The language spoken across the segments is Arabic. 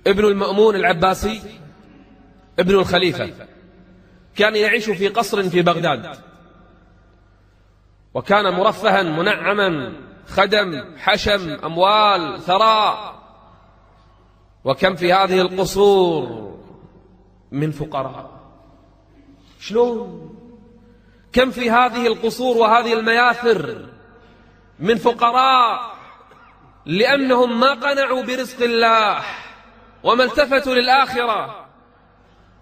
ابن المأمون العباسي ابن الخليفة كان يعيش في قصر في بغداد، وكان مرفها منعما، خدم، حشم، أموال، ثراء. وكم في هذه القصور من فقراء، شلون؟ كم في هذه القصور وهذه المياثر من فقراء لأنهم ما قنعوا برزق الله وما التفتوا للآخرة.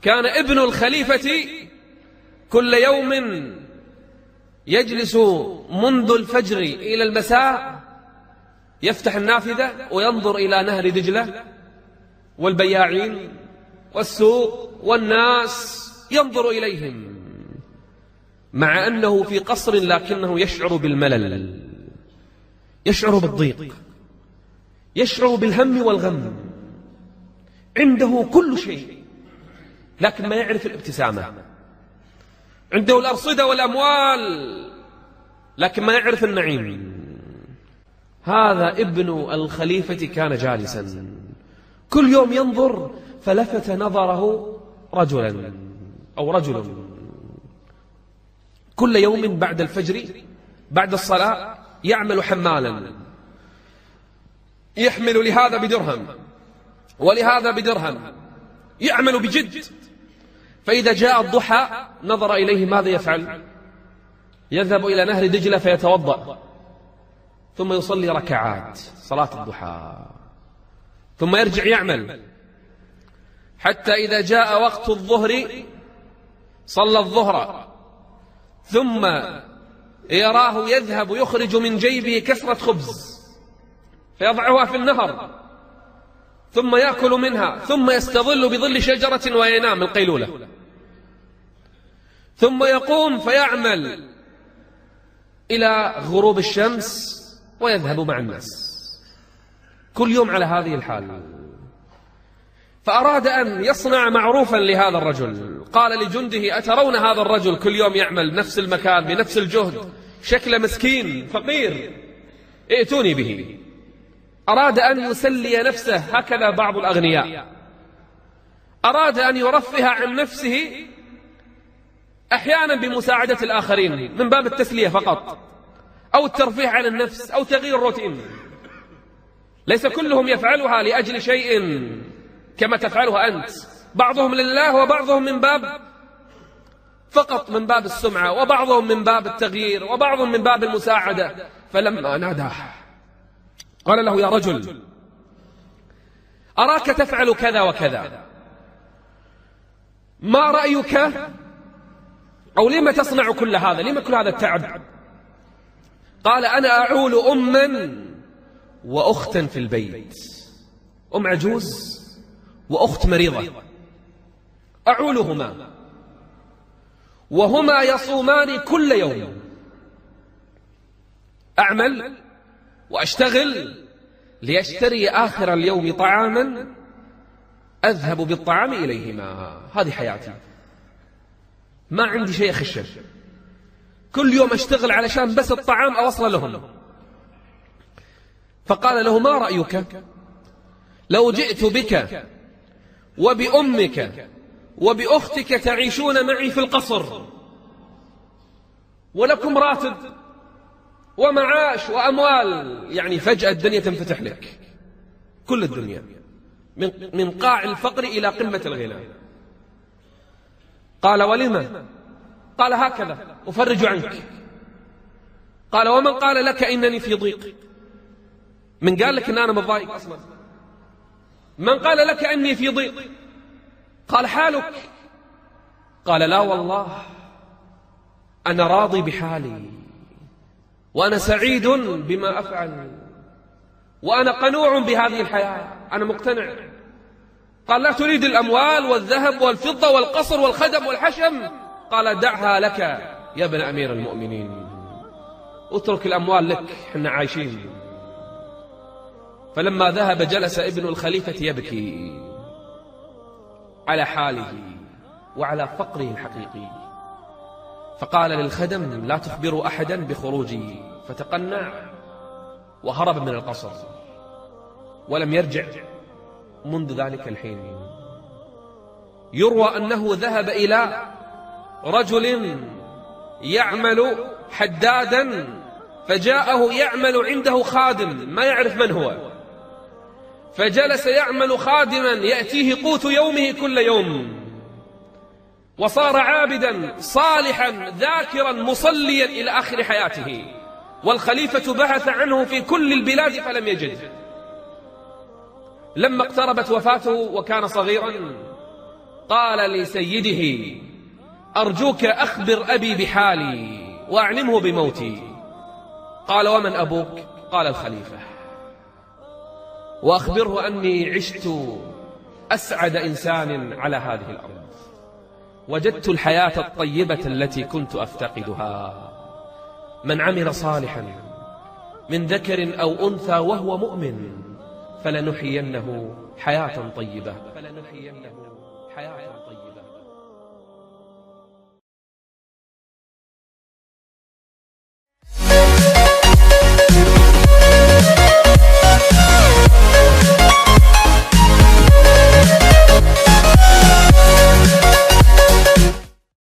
كان ابن الخليفة كل يوم يجلس منذ الفجر إلى المساء، يفتح النافذة وينظر إلى نهر دجلة والبياعين والسوق والناس، ينظر إليهم مع أنه في قصر، لكنه يشعر بالملل، يشعر بالضيق، يشعر بالهم والغم، عنده كل شيء لكن ما يعرف الابتسامة، عنده الأرصدة والأموال لكن ما يعرف النعيم. هذا ابن الخليفة كان جالسا كل يوم ينظر، فلفت نظره رجلا أو رجل كل يوم بعد الفجر بعد الصلاة يعمل حمالا، يحمل لهذا بدرهم ولهذا بدرهم، يعمل بجد. فإذا جاء الضحى نظر إليه ماذا يفعل؟ يذهب إلى نهر دجلة فيتوضأ، ثم يصلي ركعات صلاة الضحى، ثم يرجع يعمل حتى إذا جاء وقت الظهر صلى الظهر، ثم يراه يذهب يخرج من جيبه كسرة خبز فيضعها في النهر، ثم يأكل منها، ثم يستظل بظل شجرة وينام القيلولة، ثم يقوم فيعمل إلى غروب الشمس ويذهب مع الناس، كل يوم على هذه الحال. فأراد أن يصنع معروفا لهذا الرجل، قال لجنده: أترون هذا الرجل كل يوم يعمل نفس المكان بنفس الجهد، شكله مسكين فقير، ائتوني به. أراد أن يسلي نفسه، هكذا بعض الأغنياء، أراد أن يرفه عن نفسه أحيانا بمساعدة الآخرين من باب التسلية فقط، أو الترفيه عن النفس، أو تغيير الروتين. ليس كلهم يفعلها لأجل شيء كما تفعلها أنت، بعضهم لله وبعضهم من باب فقط من باب السمعة، وبعضهم من باب التغيير، وبعضهم من باب المساعدة. فلما ناداه قال له: يا رجل، أراك تفعل كذا وكذا، ما رأيك، أو لما تصنع كل هذا، لما كل هذا التعب؟ قال: أنا أعول أما وأختا في البيت، أم عجوز وأخت مريضة، أعولهما وهما يصومان كل يوم، أعمل وأشتغل ليشتري آخر اليوم طعاما أذهب بالطعام إليهما. هذه حياتي، ما عندي شيء أخشه، كل يوم أشتغل علشان بس الطعام أوصل لهم. فقال له: ما رأيك لو جئت بك وبأمك وبأختك تعيشون معي في القصر، ولكم راتب ومعاش وأموال، يعني فجأة الدنيا تنفتح لك، كل الدنيا من قاع الفقر إلى قمة الغنى. قال: ولما؟ قال: هكذا أفرج عنك. قال: ومن قال لك إنني في ضيق؟ من قال لك إن أنا متضايق أصلا؟ من قال لك أني في ضيق؟ قال: حالك. قال: لا والله، أنا راضي بحالي، وأنا سعيد بما أفعل، وأنا قنوع بهذه الحياة، أنا مقتنع. قال: لا تريد الأموال والذهب والفضة والقصر والخدم والحشم؟ قال: دعها لك يا ابن أمير المؤمنين، اترك الأموال لك، حنا عايشين. فلما ذهب جلس ابن الخليفة يبكي على حاله وعلى فقره الحقيقي، فقال للخدم: لا تخبروا أحدا بخروجي. فتقنع وهرب من القصر ولم يرجع منذ ذلك الحين. يروى أنه ذهب إلى رجل يعمل حدادا، فجاءه يعمل عنده خادم ما يعرف من هو، فجلس يعمل خادما يأتيه قوت يومه كل يوم، وصار عابدا صالحا ذاكرا مصليا إلى آخر حياته. والخليفة بحث عنه في كل البلاد فلم يجد. لما اقتربت وفاته وكان صغيرا قال لسيده: أرجوك أخبر أبي بحالي وأعلمه بموتي. قال: ومن أبوك؟ قال: الخليفة. وأخبره أني عشت أسعد إنسان على هذه الأرض، وجدت الحياة الطيبة التي كنت أفتقدها. من عمل صالحا من ذكر أو أنثى وهو مؤمن فلنحيينه حياة طيبة.